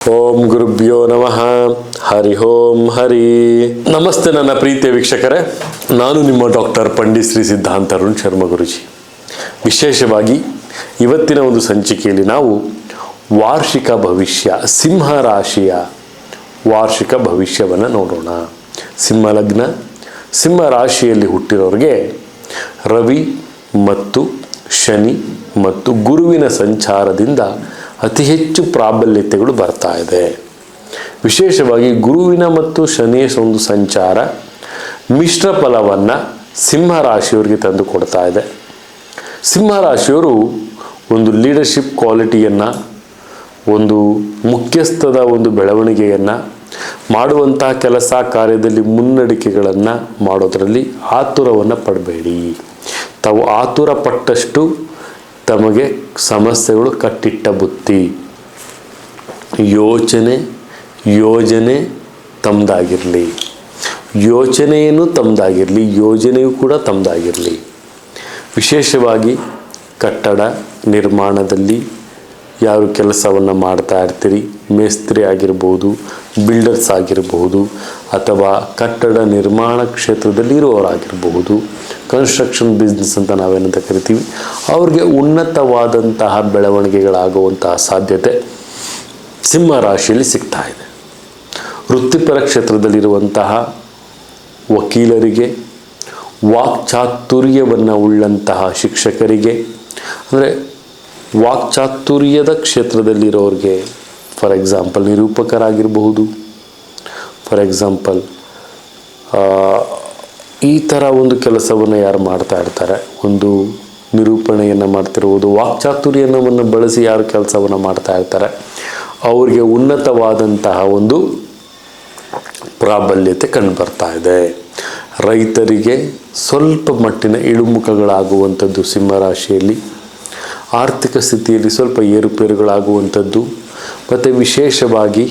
ಓಂ ಗುರುಭ್ಯೋ ನಮಃ. ಹರಿ ಓಂ ಹರಿ. ನಮಸ್ತೆ ನನ್ನ ಪ್ರೀತಿಯ ವೀಕ್ಷಕರೇ, ನಾನು ನಿಮ್ಮ ಡಾಕ್ಟರ್ ಪಂಡಿತ್ ಶ್ರೀ ಸಿದ್ಧಾಂತ ಅರುಣ್ ಶರ್ಮ ಗುರುಜಿ. ವಿಶೇಷವಾಗಿ ಇವತ್ತಿನ ಒಂದು ಸಂಚಿಕೆಯಲ್ಲಿ ನಾವು ವಾರ್ಷಿಕ ಭವಿಷ್ಯ, ಸಿಂಹ ರಾಶಿಯ ವಾರ್ಷಿಕ ಭವಿಷ್ಯವನ್ನು ನೋಡೋಣ. ಸಿಂಹ ಲಗ್ನ, ಸಿಂಹ ರಾಶಿಯಲ್ಲಿ ಹುಟ್ಟಿರೋರಿಗೆ ರವಿ ಮತ್ತು ಶನಿ ಮತ್ತು ಗುರುವಿನ ಸಂಚಾರದಿಂದ ಅತಿ ಹೆಚ್ಚು ಪ್ರಾಬಲ್ಯತೆಗಳು ಬರ್ತಾ ಇದೆ. ವಿಶೇಷವಾಗಿ ಗುರುವಿನ ಮತ್ತು ಶನಿಯ ಒಂದು ಸಂಚಾರ ಮಿಶ್ರ ಫಲವನ್ನು ಸಿಂಹ ರಾಶಿಯವರಿಗೆ ತಂದು ಕೊಡ್ತಾ ಇದೆ. ಸಿಂಹ ರಾಶಿಯವರು ಒಂದು ಲೀಡರ್ಶಿಪ್ ಕ್ವಾಲಿಟಿಯನ್ನು, ಒಂದು ಮುಖ್ಯಸ್ಥದ ಒಂದು ಬೆಳವಣಿಗೆಯನ್ನು, ಮಾಡುವಂತಹ ಕೆಲಸ ಕಾರ್ಯದಲ್ಲಿ ಮುನ್ನಡಿಕೆಗಳನ್ನು ಮಾಡೋದರಲ್ಲಿ ಆತುರವನ್ನು ಪಡಬೇಡಿ. ತಾವು ಆತುರ ಪಟ್ಟಷ್ಟು ತಮಗೆ ಸಮಸ್ಯೆಗಳು ಕಟ್ಟಿಟ್ಟ ಬುತ್ತಿ. ಯೋಜನೆ ತಮ್ಮದಾಗಿರಲಿ, ಯೋಚನೆಯನ್ನು ತಮ್ಮದಾಗಿರಲಿ, ಯೋಜನೆಯೂ ಕೂಡ ತಮ್ಮದಾಗಿರಲಿ. ವಿಶೇಷವಾಗಿ ಕಟ್ಟಡ ನಿರ್ಮಾಣದಲ್ಲಿ ಯಾರು ಕೆಲಸವನ್ನು ಮಾಡ್ತಾ ಇರ್ತೀರಿ, ಮೇಸ್ತ್ರಿ ಆಗಿರ್ಬೋದು, ಬಿಲ್ಡರ್ಸ್ ಆಗಿರ್ಬೋದು, ಅಥವಾ ಕಟ್ಟಡ ನಿರ್ಮಾಣ ಕ್ಷೇತ್ರದಲ್ಲಿ ಇರುವವರಾಗಿರ್ಬಹುದು, ಕನ್ಸ್ಟ್ರಕ್ಷನ್ ಬಿಸ್ನೆಸ್ ಅಂತ ನಾವೇನಂತ ಕರಿತೀವಿ, ಅವ್ರಿಗೆ ಉನ್ನತವಾದಂತಹ ಬೆಳವಣಿಗೆಗಳಾಗುವಂತಹ ಸಾಧ್ಯತೆ ಸಿಂಹ ರಾಶಿಯಲ್ಲಿ ಸಿಗ್ತಾ ಇದೆ. ವೃತ್ತಿಪರ ಕ್ಷೇತ್ರದಲ್ಲಿರುವಂತಹ ವಕೀಲರಿಗೆ, ವಾಕ್ಚಾತುರ್ಯವನ್ನು ಉಳ್ಳಂತಹ ಶಿಕ್ಷಕರಿಗೆ, ಅಂದರೆ ವಾಕ್ಚಾತುರ್ಯದ ಕ್ಷೇತ್ರದಲ್ಲಿರೋರಿಗೆ, ಫಾರ್ ಎಕ್ಸಾಂಪಲ್ ನಿರೂಪಕರಾಗಿರಬಹುದು, ಫಾರ್ ಎಕ್ಸಾಂಪಲ್ ಈ ಥರ ಒಂದು ಕೆಲಸವನ್ನು ಯಾರು ಮಾಡ್ತಾ ಇರ್ತಾರೆ, ಒಂದು ನಿರೂಪಣೆಯನ್ನು ಮಾಡ್ತಿರ್ಬೋದು, ವಾಕ್ಚಾತುರ್ಯವನ್ನು ಬಳಸಿ ಯಾರು ಕೆಲಸವನ್ನು ಮಾಡ್ತಾ ಇರ್ತಾರೆ, ಅವರಿಗೆ ಉನ್ನತವಾದಂತಹ ಒಂದು ಪ್ರಾಬಲ್ಯತೆ ಕಂಡುಬರ್ತಾ ಇದೆ. ರೈತರಿಗೆ ಸ್ವಲ್ಪ ಮಟ್ಟಿನ ಇಳುಮುಖಗಳಾಗುವಂಥದ್ದು ಸಿಂಹ ರಾಶಿಯಲ್ಲಿ, ಆರ್ಥಿಕ ಸ್ಥಿತಿಯಲ್ಲಿ ಸ್ವಲ್ಪ ಏರುಪೇರುಗಳಾಗುವಂಥದ್ದು, ಮತ್ತು ವಿಶೇಷವಾಗಿ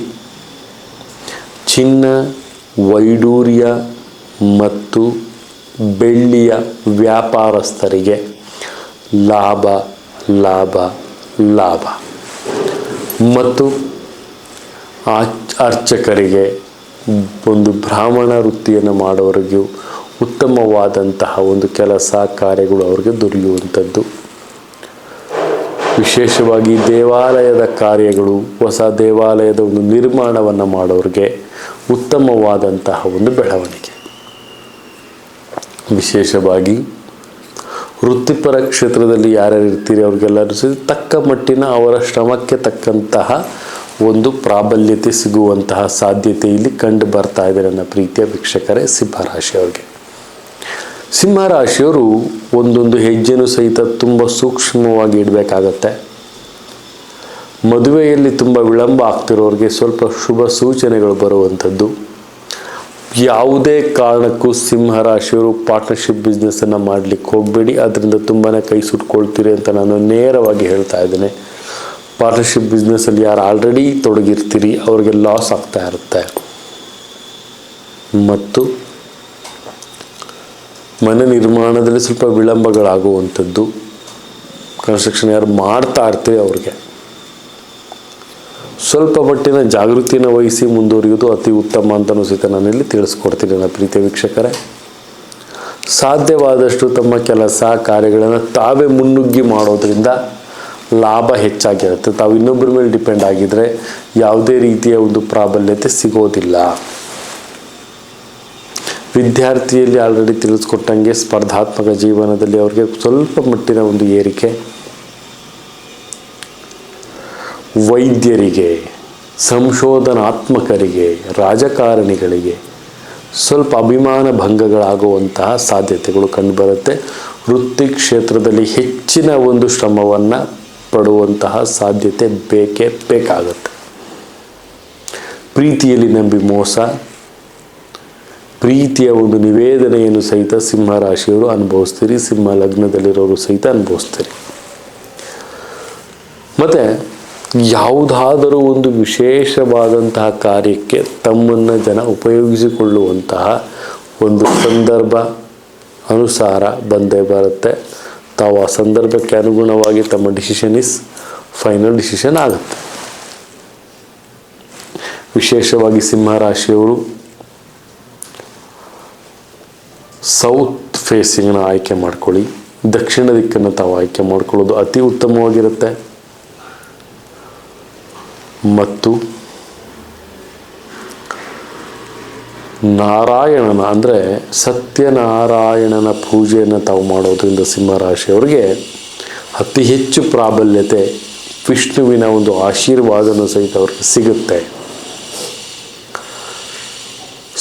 ಚಿನ್ನ, ವೈಡೂರ್ಯ ಮತ್ತು ಬೆಳ್ಳಿಯ ವ್ಯಾಪಾರಸ್ಥರಿಗೆ ಲಾಭ ಲಾಭ ಲಾಭ, ಮತ್ತು ಅರ್ಚಕರಿಗೆ, ಒಂದು ಬ್ರಾಹ್ಮಣ ವೃತ್ತಿಯನ್ನು ಮಾಡೋರಿಗೂ ಉತ್ತಮವಾದಂತಹ ಒಂದು ಕೆಲಸ ಕಾರ್ಯಗಳು ಅವರಿಗೆ ದೊರೆಯುವಂಥದ್ದು. ವಿಶೇಷವಾಗಿ ದೇವಾಲಯದ ಕಾರ್ಯಗಳು, ಹೊಸ ದೇವಾಲಯದ ಒಂದು ನಿರ್ಮಾಣವನ್ನು ಮಾಡೋರಿಗೆ ಉತ್ತಮವಾದಂತಹ ಒಂದು ಬೆಳವಣಿಗೆ. ವಿಶೇಷವಾಗಿ ವೃತ್ತಿಪರ ಕ್ಷೇತ್ರದಲ್ಲಿ ಯಾರ್ಯಾರು ಇರ್ತೀರಿ ಅವ್ರಿಗೆಲ್ಲರೂ ಸಹ ತಕ್ಕ ಮಟ್ಟಿನ ಅವರ ಶ್ರಮಕ್ಕೆ ತಕ್ಕಂತಹ ಒಂದು ಪ್ರಾಬಲ್ಯತೆ ಸಿಗುವಂತಹ ಸಾಧ್ಯತೆ ಇಲ್ಲಿ ಕಂಡು ಬರ್ತಾ ಇದೆ ನನ್ನ ಪ್ರೀತಿಯ ವೀಕ್ಷಕರೇ. ಸಿಂಹರಾಶಿಯವರಿಗೆ, ಸಿಂಹರಾಶಿಯವರು ಒಂದೊಂದು ಹೆಜ್ಜೆನೂ ಸಹಿತ ತುಂಬ ಸೂಕ್ಷ್ಮವಾಗಿ ಇಡಬೇಕಾಗತ್ತೆ. ಮದುವೆಯಲ್ಲಿ ತುಂಬ ವಿಳಂಬ ಆಗ್ತಿರೋರಿಗೆ ಸ್ವಲ್ಪ ಶುಭ ಸೂಚನೆಗಳು ಬರುವಂಥದ್ದು. ಯಾವುದೇ ಕಾರಣಕ್ಕೂ ಸಿಂಹರಾಶಿಯವರು ಪಾರ್ಟ್ನರ್ಶಿಪ್ ಬಿಸ್ನೆಸ್ಸನ್ನು ಮಾಡಲಿಕ್ಕೆ ಹೋಗಬೇಡಿ, ಅದರಿಂದ ತುಂಬಾ ಕೈ ಸುಟ್ಕೊಳ್ತೀರಿ ಅಂತ ನಾನು ನೇರವಾಗಿ ಹೇಳ್ತಾ ಇದ್ದೇನೆ. ಪಾರ್ಟ್ನರ್ಶಿಪ್ ಬಿಸ್ನೆಸ್ಸಲ್ಲಿ ಯಾರು ಆಲ್ರೆಡಿ ತೊಡಗಿರ್ತೀರಿ ಅವ್ರಿಗೆ ಲಾಸ್ ಆಗ್ತಾ ಇರುತ್ತೆ. ಮತ್ತು ಮನೆ ನಿರ್ಮಾಣದಲ್ಲಿ ಸ್ವಲ್ಪ ವಿಳಂಬಗಳಾಗುವಂಥದ್ದು, ಕನ್ಸ್ಟ್ರಕ್ಷನ್ ಯಾರು ಮಾಡ್ತಾ ಇರ್ತೀರಿ ಅವ್ರಿಗೆ ಸ್ವಲ್ಪ ಮಟ್ಟಿನ ಜಾಗೃತಿಯನ್ನು ವಹಿಸಿ ಮುಂದುವರಿಯೋದು ಅತಿ ಉತ್ತಮ ಅಂತಲೂ ಸಹಿತ ನಾನಿಲ್ಲಿ ತಿಳಿಸ್ಕೊಡ್ತೀನಿ ನನ್ನ ಪ್ರೀತಿಯ ವೀಕ್ಷಕರೇ. ಸಾಧ್ಯವಾದಷ್ಟು ತಮ್ಮ ಕೆಲಸ ಕಾರ್ಯಗಳನ್ನು ತಾವೇ ಮುನ್ನುಗ್ಗಿ ಮಾಡೋದ್ರಿಂದ ಲಾಭ ಹೆಚ್ಚಾಗಿರುತ್ತೆ. ತಾವು ಇನ್ನೊಬ್ಬರ ಮೇಲೆ ಡಿಪೆಂಡ್ ಆಗಿದ್ದರೆ ಯಾವುದೇ ರೀತಿಯ ಒಂದು ಪ್ರಾಬಲ್ಯತೆ ಸಿಗೋದಿಲ್ಲ. ವಿದ್ಯಾರ್ಥಿಯಲ್ಲಿ ಆಲ್ರೆಡಿ ತಿಳಿಸ್ಕೊಟ್ಟಂಗೆ ಸ್ಪರ್ಧಾತ್ಮಕ ಜೀವನದಲ್ಲಿ ಅವ್ರಿಗೆ ಸ್ವಲ್ಪ ಮಟ್ಟಿನ ಒಂದು ಏರಿಕೆ. ವೈದ್ಯರಿಗೆ, ಸಂಶೋಧನಾತ್ಮಕರಿಗೆ, ರಾಜಕಾರಣಿಗಳಿಗೆ ಸ್ವಲ್ಪ ಅಭಿಮಾನ ಭಂಗಗಳಾಗುವಂತಹ ಸಾಧ್ಯತೆಗಳು ಕಂಡುಬರುತ್ತೆ. ವೃತ್ತಿ ಕ್ಷೇತ್ರದಲ್ಲಿ ಹೆಚ್ಚಿನ ಒಂದು ಶ್ರಮವನ್ನು ಪಡುವಂತಹ ಸಾಧ್ಯತೆ ಬೇಕೇ ಬೇಕಾಗುತ್ತೆ. ಪ್ರೀತಿಯಲ್ಲಿ ನಂಬಿ ಮೋಸ, ಪ್ರೀತಿಯ ಒಂದು ನಿವೇದನೆಯನ್ನು ಸಹಿತ ಸಿಂಹರಾಶಿಯವರು ಅನುಭವಿಸ್ತೀರಿ. ಸಿಂಹ ಲಗ್ನದಲ್ಲಿರೋರು ಸಹಿತ ಅನುಭವಿಸ್ತೀರಿ. ಮತ್ತು ಯಾವುದಾದರೂ ಒಂದು ವಿಶೇಷವಾದಂತಹ ಕಾರ್ಯಕ್ಕೆ ತಮ್ಮನ್ನು ಜನ ಉಪಯೋಗಿಸಿಕೊಳ್ಳುವಂತಹ ಒಂದು ಸಂದರ್ಭ ಅನುಸಾರ ಬಂದೇ ಬರುತ್ತೆ. ತಾವು ಆ ಸಂದರ್ಭಕ್ಕೆ ಅನುಗುಣವಾಗಿ ತಮ್ಮ ಡಿಸಿಷನ್ ಫೈನಲ್ ಡಿಸಿಷನ್ ಆಗುತ್ತೆ. ವಿಶೇಷವಾಗಿ ಸಿಂಹರಾಶಿಯವರು ಸೌತ್ ಫೇಸಿಂಗ್ನ ಆಯ್ಕೆ ಮಾಡ್ಕೊಳ್ಳಿ. ದಕ್ಷಿಣ ದಿಕ್ಕನ್ನು ತಾವು ಆಯ್ಕೆ ಮಾಡ್ಕೊಳ್ಳೋದು ಅತಿ ಉತ್ತಮವಾಗಿರುತ್ತೆ. ಮತ್ತು ನಾರಾಯಣನ ಅಂದರೆ ಸತ್ಯನಾರಾಯಣನ ಪೂಜೆಯನ್ನು ತಾವು ಮಾಡೋದ್ರಿಂದ ಸಿಂಹರಾಶಿಯವರಿಗೆ ಅತಿ ಹೆಚ್ಚು ಪ್ರಾಬಲ್ಯತೆ, ವಿಷ್ಣುವಿನ ಒಂದು ಆಶೀರ್ವಾದನೂ ಸಹಿತ ಅವ್ರಿಗೆ ಸಿಗುತ್ತೆ.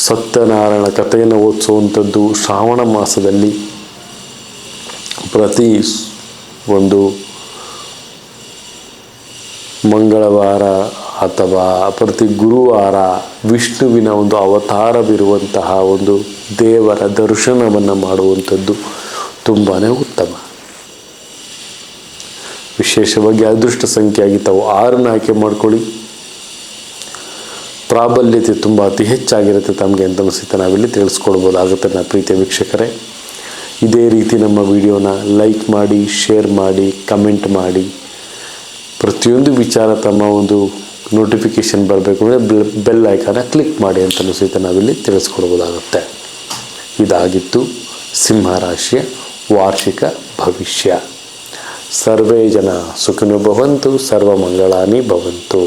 ಸತ್ಯನಾರಾಯಣ ಕಥೆಯನ್ನು ಓದಿಸುವಂಥದ್ದು ಶ್ರಾವಣ ಮಾಸದಲ್ಲಿ ಪ್ರತಿ ಒಂದು ಮಂಗಳವಾರ ಅಥವಾ ಪ್ರತಿ ಗುರುವಾರ ವಿಷ್ಣುವಿನ ಒಂದು ಅವತಾರವಿರುವಂತಹ ಒಂದು ದೇವರ ದರ್ಶನವನ್ನು ಮಾಡುವಂಥದ್ದು ತುಂಬಾ ಉತ್ತಮ. ವಿಶೇಷವಾಗಿ ಅದೃಷ್ಟ ಸಂಖ್ಯೆಯಾಗಿ ತಾವು 6ನ್ನು ಆಯ್ಕೆ ಮಾಡ್ಕೊಳ್ಳಿ. ಪ್ರಾಬಲ್ಯತೆ ತುಂಬ ಅತಿ ಹೆಚ್ಚಾಗಿರುತ್ತೆ ತಮಗೆ ಅಂತ ಸಹಿತ ನಾವಿಲ್ಲಿ ತಿಳಿಸ್ಕೊಡ್ಬೋದಾಗುತ್ತೆ ನನ್ನ ಪ್ರೀತಿಯ ವೀಕ್ಷಕರೇ. ಇದೇ ರೀತಿ ನಮ್ಮ ವಿಡಿಯೋನ ಲೈಕ್ ಮಾಡಿ, ಶೇರ್ ಮಾಡಿ, ಕಮೆಂಟ್ ಮಾಡಿ. ಪ್ರತಿಯೊಂದು ವಿಚಾರ ತಮ್ಮ ಒಂದು ನೋಟಿಫಿಕೇಷನ್ ಬರಬೇಕು ಅಂದರೆ ಬೆಲ್ ಐಕಾನ ಕ್ಲಿಕ್ ಮಾಡಿ ಅಂತಲೂ ಸಹಿತ ನಾವಿಲ್ಲಿ ತಿಳಿಸ್ಕೊಡ್ಬೋದಾಗುತ್ತೆ. ಇದಾಗಿತ್ತು ಸಿಂಹರಾಶಿಯ ವಾರ್ಷಿಕ ಭವಿಷ್ಯ. ಸರ್ವೇ ಜನ ಸುಖಿನೋ ಭವಂತು, ಸರ್ವಮಂಗಳಾನಿ ಭವಂತು.